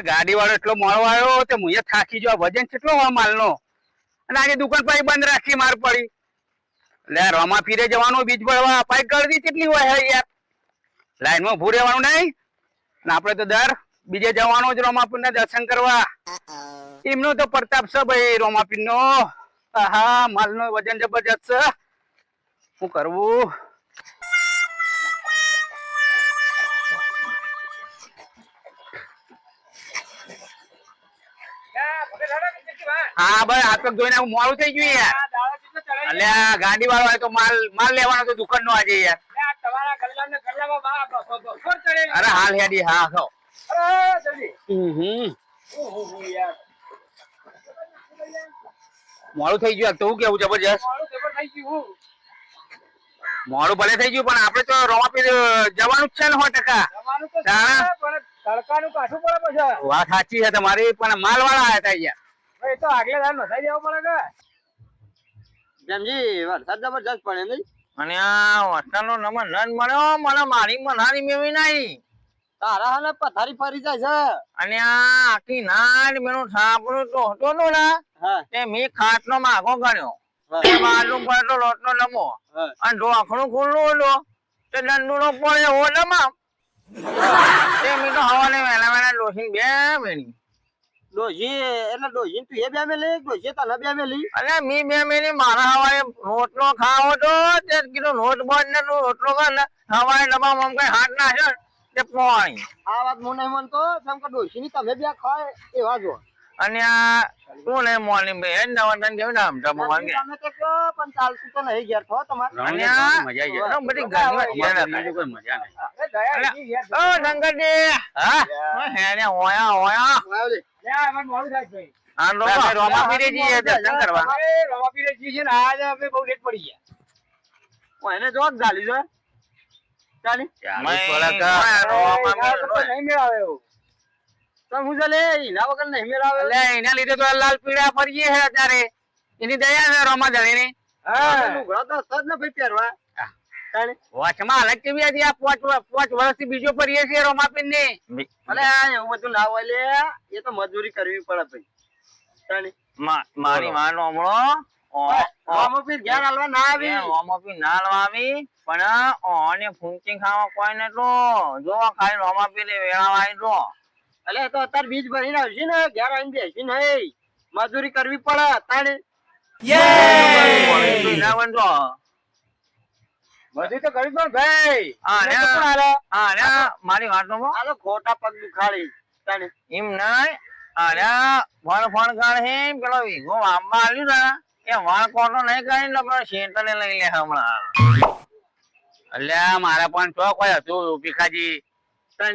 ગાડી વાળો એટલો મોડો આવ્યો તે મુએ થાકી જો વજન કેટલો હોય માલનો અને આજે દુકાન પાછી બંધ રાખી માર પડી લે રોમા ફીરે જવાનું બીજ ભરવા પાઈ ગળદી કેટલી હોય હે યાર લાઈનમાં ઉભું રહેવાનું નહીં ને આપણે તો દર બીજે જવાનું જ રોમાપીર ના દર્શન કરવા એમનો તો પ્રતાપ છે ભાઈ રોમાપીર નો આહા માલનો વજન જબરજસ્ત છે શું કરવું હા ભાઈ આ તો જોઈને મોડું થઈ ગયું યાર અલ્યા ગાડી વાળો તો માલ લેવાનો તો દુકાન નો આજે યાર અરે હાલ હેડી હા ખો મોડું થઈ ગયું તો કેવું જબરજસ્ત મોડું ભલે થઈ ગયું પણ આપડે તો રોમાપીર જવાનું જ છે ને 100% વાત સાચી છે તમારી પણ માલ વાળા આવ્યા હતા યાર તો આગલે દાડ નસાઈ દેવો પડે કે જેમજી વરસાદ જબરજસ્ત પડે નહીં અને આ વરસાદનો નંબર નન મળ્યો મને મારી મનારી મેવી નહીં તારા હાલે પથારી ફરી જાય છે અને આ આખી નાડ મેનું સાંભળ્યું તો હતો નો ના તે મેં ખાટનો માગો ગણ્યો માલુમ પડતો લોટનો લમો અને ઢોકણું ખુલ્લું હતો તે દંડુનો પડે એવો લમા તે મેં તો હવાને વહેલા વહેલા ડોસી બે મેની ડોશી એટલે ડોશી તું એ બે મેલી ડોશી તને બે મેલી અરે મી બે મેની મારા હવાએ રોટલો ખાવો તો તે કીધું રોટ બોજ ને તું રોટલો કર ને હવાએ ડબ્બા માં કઈ હાથ નાખ્યો તે પાણી આ વાત હું નહીં માનતો કેમ કે ડોશી ની તમે બે ખાય એવા જો અને આ તું ને મોર્નિંગ બે નવા તને કેવું નામ તમે માંગે તમે તો કહો પણ ચાલતું તો નહીં ઘેર થો તમારે અને આ મજા આવી આ બધી ગાડી કોઈ મજા નહીં ઓ શંકરજી હા હેને ઓયા ઓયા આ લોકો રોમાપીરે જઈએ દર્શન કરવા એને જો ગાલી જો ચાલી એના લીધે તો લાલ પીળા ફરીએ છે અત્યારે એની દયા છે રોમા ધણી ની વચમાં અલગ કેવી હતી આ 5 વર્ષથી બીજો ફરીએ છીએ રોમાપીર ની એવું બધું ના હોય લે એ તો મજૂરી કરવી પડે ભાઈ મારી માં નો હમણો ઘેર હાલવા ના આવી રોમાપીર ના આવી પણ ઓને ફૂંકી ખાવા કોઈ ને તો જો ખાઈ રોમાપીર વેળા આવી તો એટલે તો અત્યારે બીજ ભરીને આવશે ને ઘેર આવીને બેસી નહીં મજૂરી કરવી પડે તાણે બધું તો કરી દો ભાઈ મારી વાત નો ખોટા પગ દુખાડી તાણે એમ નઈ અરે ફોન કાઢે પેલો વીઘો આંબા આલ્યું ને એ વાળ કોટો નહીં કરીને પેલો શેતને લઈ લે હમણાં અલ્યા મારા પણ ચોક હોય હતું ભીખાજી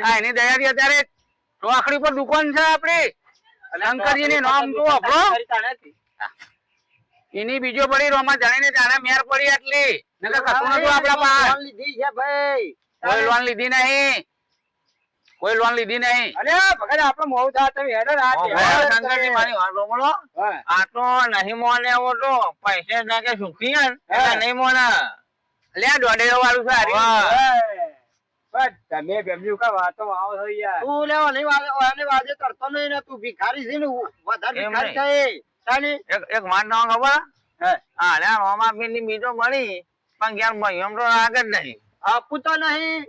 એની દયાથી અત્યારે ચોકડી પર દુકાન છે આપડી શંકરજી ની નામ તો આપણો એની બીજો પડી રોમા જાણી ને જાણે મેર પડી આટલી નકર કશું નતું આપડા પાસે લીધી છે ભાઈ કોઈ લોન લીધી નહીં કોઈ લોન લીધી નહીં અરે ભગત આપડે મોડું થાય તમે હેડો શંકરજી મારી વાત સાંભળો આ તો નહીં મોને એવો તો પૈસે ના કે સુખી એટલે નહીં મોને લે દોઢેરો વાળું છે તમે બેમ્યું કા વાતો આવો છો યાર તું લેવા નહીં વાજે કરતો નહીં ને તું ભિખારી છે ને વધારે ભિખારી થાય તાની એક વાત ના ખબર હા લે રોમાપીર ની બીજો મળી પણ ઘેર ભાઈ એમ તો આગળ નહીં આપું તો નહીં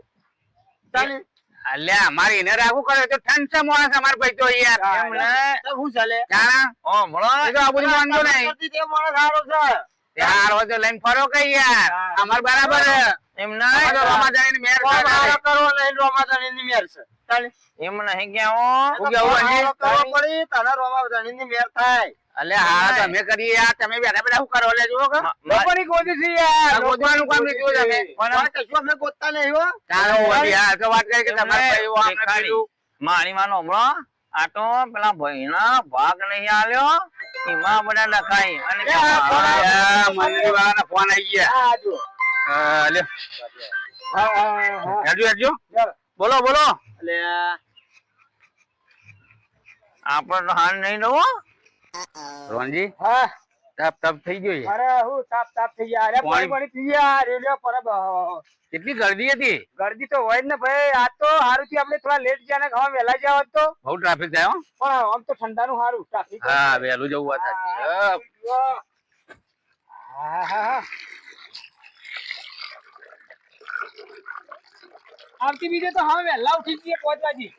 તાની અલ્યા અમારે એને રાખવું કરે તો ઠંડ છે માણસ અમાર ભાઈ તો યાર એમને શું ચાલે જાણા ઓ મળો એ તો આ બધું માનતો નહીં તે માણસ સારો છે યાર હોય તો લઈને ફરો કઈ યાર અમાર બરાબર એમ નહીં રોમા જાણીને મેર કરો નહીં રોમાદાણી ની મેર છે તાની એમ નહીં કેવો કરવો પડી તારા રોમાદાણી ની મેર થાય અલ્યા હા તમે કરીએ યાર તમે બેઠા બેઠા શું કરો લે જુઓ કે લોકોની ગોદી છે યાર ગોદવાનું કામ લીધું તમે પણ કશું અમે ગોતતા નહીં હો ચાલો યાર તો વાત કરી કે તમારે ભાઈ આપણે કીધું મારી માનો હમણો આ તો પેલા ભાઈ ના ભાગ નહીં આલ્યો એમાં બધા લખાઈ અને મંદિર વાળાના ફોન આવી ગયા લે હેડજો બોલો બોલો એટલે આપડે તો હાલ નહીં દો રોનજી હા તપ તપ થઈ ગયો છે. અરે હું તાપ થઈ ગયા. અરે પાણી પી ગયા. રેડિયો પર કેટલી ગરદી હતી. ગરદી તો હોય જ ને ભાઈ. આજ તો સારું થી આપણે થોડા લેટ ગયા ને ખાવા વહેલા ગયા હોત તો બહુ ટ્રાફિક થાય હો. પણ આમ તો ઠંડાનું સારું ટ્રાફિક. હા વહેલું જવું વાત સાચી. આવતી બીજે તો હવે વહેલા ઉઠી જઈએ 5 વાગે.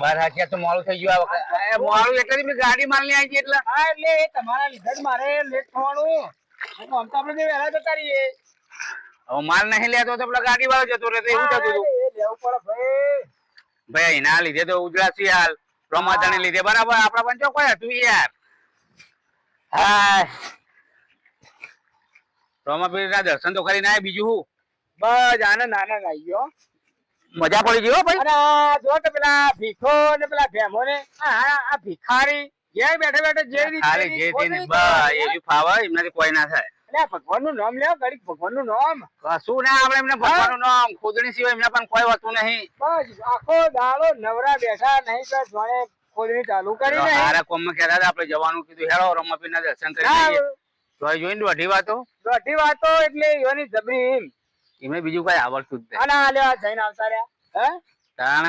બાર હાથિયા તો મોડું થઈ ગયું. આ વખત મોડું એટલે જ ગાડી માલ ની આવી ગઈ એટલે. હા એટલે એ તમારા લીધે જ મારે લેટ થવાનું. આમ તો આપણે વહેલા જતા રહીએ. હવે માલ નહીં લેતો તો પેલા ગાડી વાળો જતો રહેતો એવું થતું હતું. લેવું પડે ભાઈ. ભાઈ એના લીધે તો ઉજરાસી હાલ રમાદાને લીધે બરાબર આપડા પણ ચોખ્ખો હતું યાર. હા રોમાપીર ના દર્શન તો કરીને આયા. બીજું શું બસ આનંદ આવી ગયો. મજા પડી ગઈ હો ભાઈ. અને જો તો પેલા ભીખો ને પેલા ભેમો ને આ ભિખારી જે બેઠે બેઠે જે ખાલી જે તેને બસ એવી ફાવે એમનાથી કોઈ ના થાય. એટલે ભગવાન નું નામ લેવો ઘડીક ભગવાન નું નામ. કશું ના આપણે એમને ભગવાન નું નામ ખોદણી સિવાય એમના પણ કોઈ હોતું નહીં. બસ આખો દાડો નવરા બેઠા નહીં તો જોડે ખોદણી ચાલુ કરી નહીં. સારા કોમ માં કહેતા હતા આપણે જવાનું કીધું હેડો રમાપીર ના દર્શન કરી લઈએ. તો જોઈને દોઢી વાતો એટલે એની જબરી એમને બીજું કઈ આવડતું જ નહીં. અને આ લેવા જઈને આવતા રહ્યા.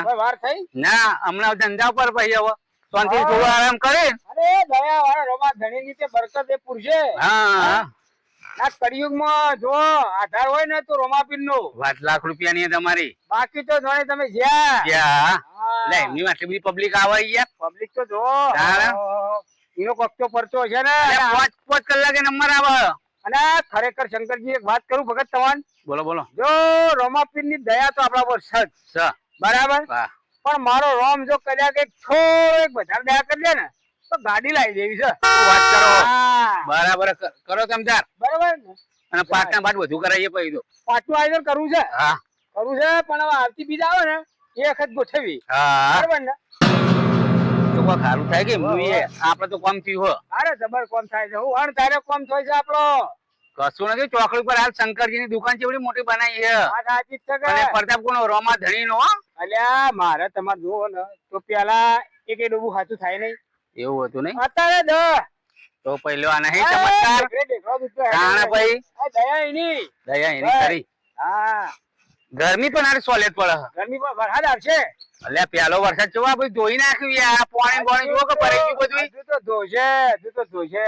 હે વાર થઈ ના હમણાં ધંધા પર પછી હવે શાંતિ થોડું આરામ કરે. અરે દયા વાળા રોમા ધણી ની બરકત એ પૂરશે. હા આ કળિયુગ માં જો આધાર હોય ને તો રોમાપીર નો 5 લાખ રૂપિયા ની તમારી. બાકી તો જોડે તમે જ્યાં એમની આટલી બધી પબ્લિક આવે યાર. પબ્લિક તો જો એનો કક્ષો પરચો છે ને 5 કલાકે નંબર આવે. અને ખરેખર શંકરજી એક વાત કરું ભગત તવાન. બોલો બોલો. જો રોમાપીર ની દયા તો આપણા પર છે બરાબર. પણ મારો રોમ જો કદાચ એક થોડો વધારે દયા કરી દે ને તો ગાડી લાવી દેવી છે. વાત કરો બરાબર કરો તમે તાર બરાબર ને. અને 5 ના બાદ વધુ કરાવીએ પછી તો 5નું આયોજન કરવું છે. હા કરવું છે પણ હવે આવતી બીજ આવે ને એ વખત ગોઠવી. હા બરાબર ને. તો કોઈ સારું થાય કે આપડે તો કોમ થયું હો. અરે જબર કોમ થાય છે. હું હણ તારે કોમ થાય છે આપણો. કશું નથી. ચોકડી પર હાલ શંકરજી ની દુકાન છે મોટી બનાવી છે. સાચી જ છે અને પ્રતાપ કોનો રોમા ધણી નો. અલ્યા મારે તમારે જોવો ને તો પેલા એક ડૂબું સાચું થાય નહીં એવું હતું નહીં. અત્યારે તો પહેલો આ નહીં ચમત્કાર જાણે ભાઈ દયા એની કરી. હા ગરમી પણ હારી સોલેટ પડે. ગરમી પણ વરસાદ આવશે. અલ્યા પેલો વરસાદ જોવા ભાઈ ધોઈ નાખ્યું યાર. પાણી જોવો કે ભરાઈ ગયું બધું. તું તો ધોશે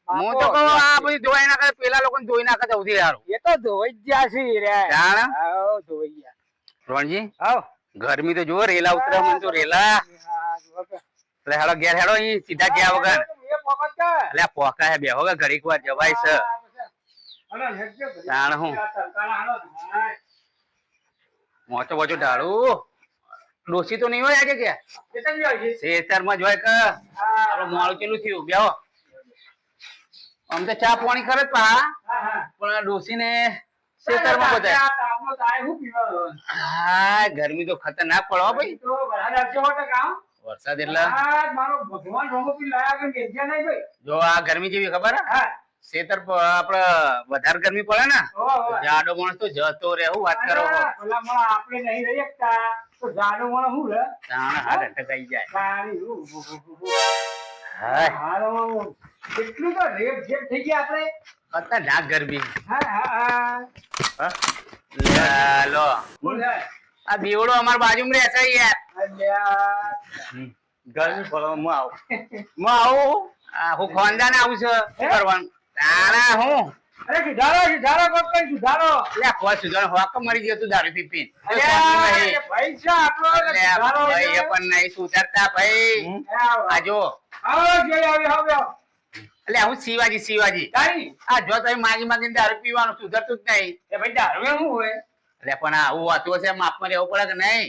હું તો કહું આ બધી ધોઈ નાખે પેલા લોકો ધોઈ નાખે સૌથી સારું. એ તો ધોઈ જ ગયા છે રે. ધોઈ ગયા રોણજી. ગરમી તો જો રેલા ઉતરે મને તો રેલા. એટલે હેડો ઘેર હેડો અહીં સીધા ગયા વગર. એટલે પોકા હે બે વગર ઘડીક વાર જવાય છે. જાણ હું મોચો બોચો ઢાળું ડોસી તો નહીં હોય આજે કે શેતર માં જ હોય કે મોડું ચેલું થયું બેહો. આમ તો ચા પાણી કરે પણ ડોસી ને શેતર માં બધા. હા ગરમી તો ખતરનાક પડો ભાઈ. વરસાદ એટલે જો આ ગરમી જેવી ખબર હે શેતર આપડે વધારે ગરમી પડે ને જાડો માણસ તો જતો રે. હું વાત કરો આપડે નહીં રહી શકતા તો જાડો માણસ શું રે હાથ અટકાઈ જાય. કેટલું તો રેપ જેપ થઈ ગયા આપડે. ખતરનાક ગરમી. લો આ બેવડો અમાર બાજુમાં રહે છે યાર. ગરમી પડે આવું હું ખોંદા ને આવું છે શું કરવાનું. તારા હું અરે સુધારો કોક કઈ સુધારો. લે કોઈ સુધારો હોક મરી ગયો તું દારૂ પી પી. પૈસા આપણો ભાઈ એ પણ નહીં સુધરતા ભાઈ. આજો એટલે હું શિવાજી આ જો તમે માગીને દારૂ પીવાનું સુધરતું જ નહીં. એ ભાઈ દારૂ શું હોય એટલે પણ આવું વાતું છે માપમાં રહેવું પડે કે નહીં.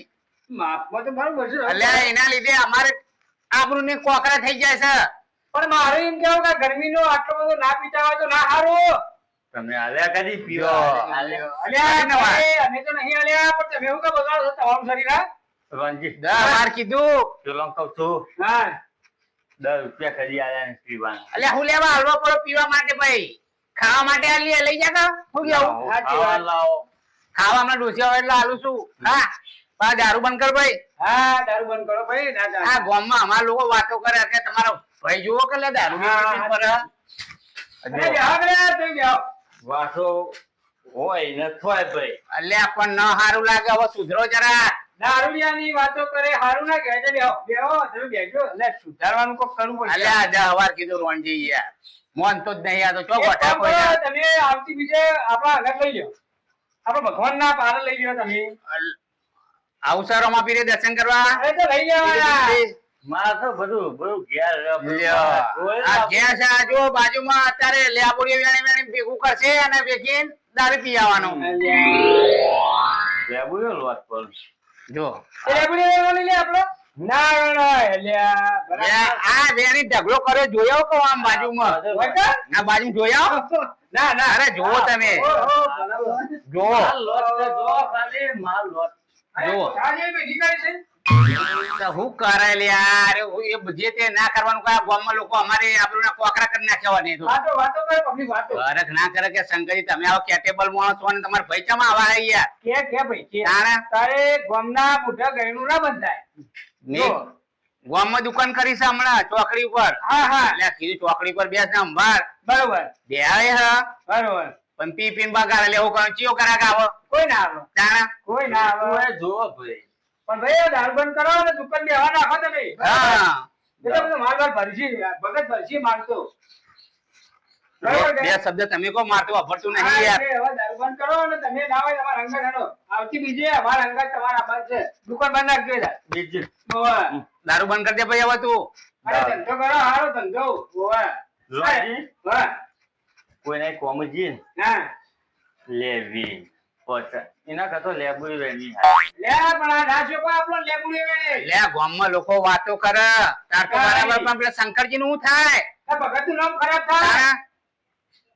માપમાં તો બરોબર છે. એટલે એના લીધે અમારે આબરૂ ને કોકરા થઈ જાય છે. પણ મારે એમ કેવું કે ગરમી નો આટલો બધો ના પીતા હોય તો ના સારું. તમે આલ્યા કદી પીવો અમે તો નહીં આલ્યા પણ તમે એવું કે બગાડો છો તમારું શરીર. રણજીત માર કીધું પેલો કહું છું હા 10 રૂપિયા ખરી આલ્યા પીવાના. એટલે હું લેવા હલવો પડો પીવા માટે ભાઈ. ખાવા માટે લઈ જા હું કેવું ખાવામાં ડોસી આવે એટલે આલું છું. હા દારૂ બંધ કર ભાઈ. હા દારૂ બંધ કરો ભાઈ. આ ગામમાં અમારા લોકો વાતો કરે કે તમારો ભાઈ જુઓ કે દારૂ અરે બેહો ને તમે બેહો. વાસો હોય ને થોય ભાઈ. અલ્યા પણ ન સારું લાગે હવે સુધરો જરા. દારૂડિયાની વાતો કરે હારું ના કહે છે. બેહો બેહો તમે બેઠો એટલે સુધારવાનું કોક કરવું પડશે. અલ્યા આજે હવાર કીધું રોણજી યાર મોન તો જ નહીં આ તો ચો એક ગોઠા કામ કરો, કોઈ તમે આવતી બીજે આપણા આગળ લઈ લ્યો. આપણે ભગવાનના પારે લઈ લ્યો તમે. અવસરોમાં પીરે દર્શન કરવા અરે તો લઈ લેવાના. મારે તો બધું ઘેર લ્યો. આ ઘેર છે આ જો બાજુમાં અત્યારે લેબોડી વેણી વેણી ભેગું કરશે અને ભેગી દારૂ પી આવવાનું લેબુયો લોટ પર. જો એ લેબડી લેવાની લે આપણો. ના ના એલ્યા બરાબર. આ વેણી ઢગલો કર્યો જોયો કો આમ બાજુમાં વટા? ના બાજુ જોયો ના ના અરે જોવો તમે ઓહો, બરાબર. જોવો માલ લોટ છે, જો ખાલી માલ લોટ. જુઓ. અરે, આજે ભેગી કરી છે. તો હું કરે યાર એ જે તે ના કરવાનું કયા ગામમાં લોકો અમારે આપણને કોકરા કરી નાખ્યા નહીં તો વાતો વાતો કરે પબ્લિક વાતો. ફરક ના કરે કે શંકરજી તમે આવો કેટેબલ માણસ છો અને તમારા ભાઈ ચમાં આવા હે યાર કે ભાઈ કે તાણે તારે ગામના બુઢા ગયનું ના બંધાય. મેં ગામમાં દુકાન કરી છે હમણાં ચોકડી ઉપર હા હા એટલે કીધું ચોકડી પર બેસ ને અંભાર બરોબર બે આવે હ બરોબર. પણ પી પીને બગાડે એટલે એવું કરું ચિયો કરાક આવો કોઈ ના આવે તાણે કોઈ ના આવે. ઓય જોવો ભાઈ. પણ ભાઈ દારૂ બંધ કરો ને દુકાન બેહવા નાખો તમે. હા એટલે બધું માલ બાલ ભરશી ભગત ભરશી મારતો. બરોબર બે કે? શબ્દ તમે કો મારતું વાપરતું હા, નહીં યાર એટલે હવે દારૂ બંધ કરો ને તમે ના હોય તમારા અંગત હેડો. આવતી બીજે અમારા અંગત તમારા આબાદ છે. દુકાન બંધ રાખજો યાર. બીજું ઓવે. દારૂ બંધ કરી દે ભાઈ હવે તું અરે ધંધો કરો હારો ધંધો. ઓવે. લોટજી હા કોઈને કોમ જીન હા. લેવી પોતા એના કરતો લેબુય વેની. લે પણ આ ના છોકરો આપણો લેબુડી વેણે. લે ગામમાં લોકો વાતો કરે તાર તો બરાબર પણ પેલા શંકરજી નું શું થાય આ ભગતનું નામ ખરાબ થાય. તાણે?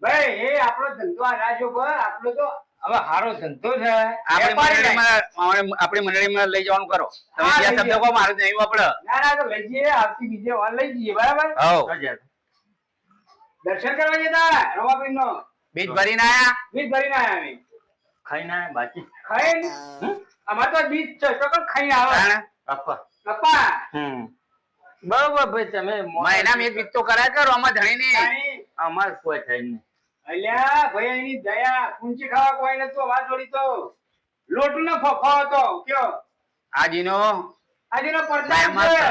ભાઈ એ આપણો ધંધો આ ના છોકરો આપણો તો હવે હારો ધંધો છે. આપણી વેપારી નહીં. મંડળીમાં આપણી મંડળીમાં લઈ જવાનું કરો તમે હા, બે લઈ શબ્દ જાઓ. કહો મારું નહીં વાપરે ના ના તો લઈ જઈએ આવતી બીજે વાર લઈ જઈએ બરાબર. હવ દર્શન કરવા જતા રવાપીર નો બીજ ભરીને આયા બીજ ભરીને આયા અમે. ખાઈ ના બાકી ખાઈને અમાર તો બીજ છે તો કોણ ખાઈને આવે. તાણે? આપા. પપ્પા બરોબર ભાઈ તમે મહિના મેં બીજ તો કરાય કે રોમાં ધણી ની કાંઈ. અમાર કોઈ થાય નહીં. અલ્યા ભાઈ એની દયા ઊંચી ખાવા કોઈ નતો વાત જોડી તો લોટ નો ફફો હતો કયો આજીનો આજનો પ્રતાપ દયામાં છે.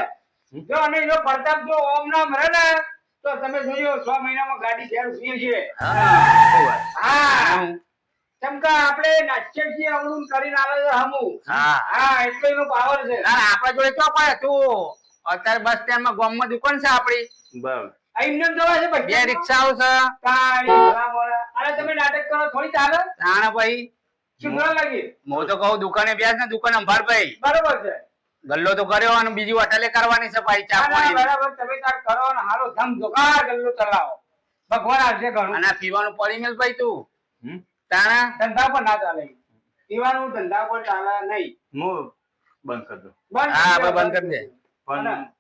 જો અને એનો પ્રતાપ જો ઓમ નામ રહે ને તો તમે જોજો 6 મહિનામાં ગાડી ઘેર ઉભી છે. હા ચમકા આપણે નાચ્ય છીએ અવળું કરીને આવે છે હમું. હા હા એટલો એનો પાવર છે. તારે આપણા જોડે ચો પડે તું અત્યારે બસ સ્ટેન્ડ માં ગામમાં દુકાન છે આપડી બરોબર. આ ઇન્ડિયન દવા છે બે બધી રિક્ષાઓ છે કાળી બરાબર. અરે તમે નાટક કરો થોડી ચાલે તાણે ભાઈ શું કરવા લાગી હું તો કહું દુકાને બેસ ને દુકાન અંભાર ભાઈ બરોબર છે. ગલ્લો તો કર્યો અને બીજી હોટલે કરવાની છે ભાઈ ચા ના, ના, પાણી બરાબર તમે તાર કરો ને હારો ધમ ધોકાર ગલ્લો ચલાવો ભગવાન આવશે ઘણું. અને આ પીવાનું પડી મેલ ભાઈ તું હમ? તાણા ધંધા પર ના ચાલે પીવાનું ધંધા પર ચાલે નહીં. હું બંધ કરી દઉં. બંધ હા કરી દે, બંધ કરી દે પણ અને-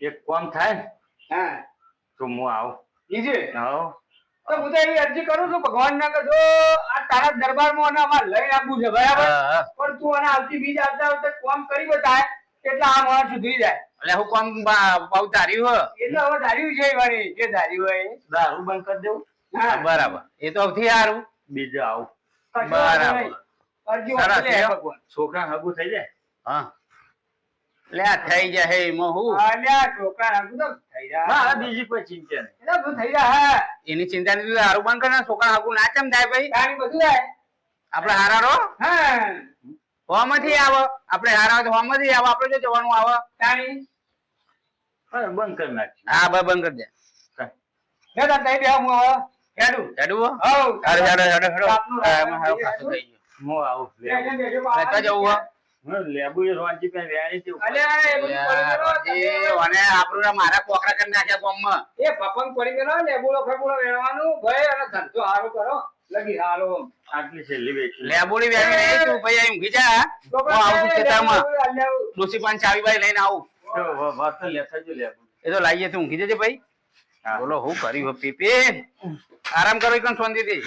એક કામ થાય ને હા તો હું આવું. બીજે આવો. તો હું તો એવી અરજી કરું છું ભગવાન ના કે જો આ તારા દરબારમાં અને અમારે લઈને આપવું છે બરાબર. હા, હા. પણ તું અને આવતી બીજ આવતા વખતે કામ કરી બતાય એટલે આ માણસ સુધરી જાય. એટલે હું કોમ બહુ ધાર્યું હો એટલે હવે ધાર્યું છે વળી જે ધાર્યું હોય એ. દારૂ બંધ કરી દેવું. હા બરાબર એ તો સૌથી સારું બીજે આવું. કશો વાંધો બરાબર. નહીં. અરજી સરસ, વાંચી લે લ્યો. ભગવાન. છોકરા હગું થઈ જાય. હા લે આ થઈ જાય હે એમાં હું અલ્યા છોકરા હાગું તો થઈ જાય. મારે બીજી કોઈ ચિંતા નહીં. એટલે બધું થઈ જાય. એની ચિંતા નથી દારૂ બંધ કરે છોકરા હાકું ના કેમ થાય ભાઈ કાંઈ બધું થાય. આપડે હારા રહો હા હોમાંથી આવો આપડે હારા હોય તો હોમાંથી આવો આપડે જો જવાનું આવે તાણી હા, બંધ કરી નાખી. હા બસ બંધ કરી દે લે તાર તઈ બેહો હું હવે હેડું. હેડું હો હઉ. હારું હેડો આપનું હા, એમાં હારું ખાસું થઈ ગયું હું આવું. લે, લે, બેઠો એટલે તો જવું હો હું લેબુ એ રોંજી પાસે વેણી હતી. અલ્યા એ બધું પડી ગયેલો, તમે અને આપણું મારા કોકરા કરી નાખ્યા ગામમાં એ પપંગ પડી ગયેલો ને બોલો ફેબોલો વેણવાનું ભાઈ અને ધંધો હારો કરો લગી હારો. આટલી છેલ્લી બેઠી. લેબોડી વેરી નહીં તું ભાઈ અહીં ઊંઘી જા તો હું આવું છું ખેતરમાં અલ્યા ડોસી પાન ચાવી બાઈ લઈને આવું તો વાત તો લેતા જ લેબુ. એ તો લાવીએ તું ઊંઘી જજે ભાઈ હા. બોલો હું કર્યું પીપી આરામ કરો એકદમ શાંતિથી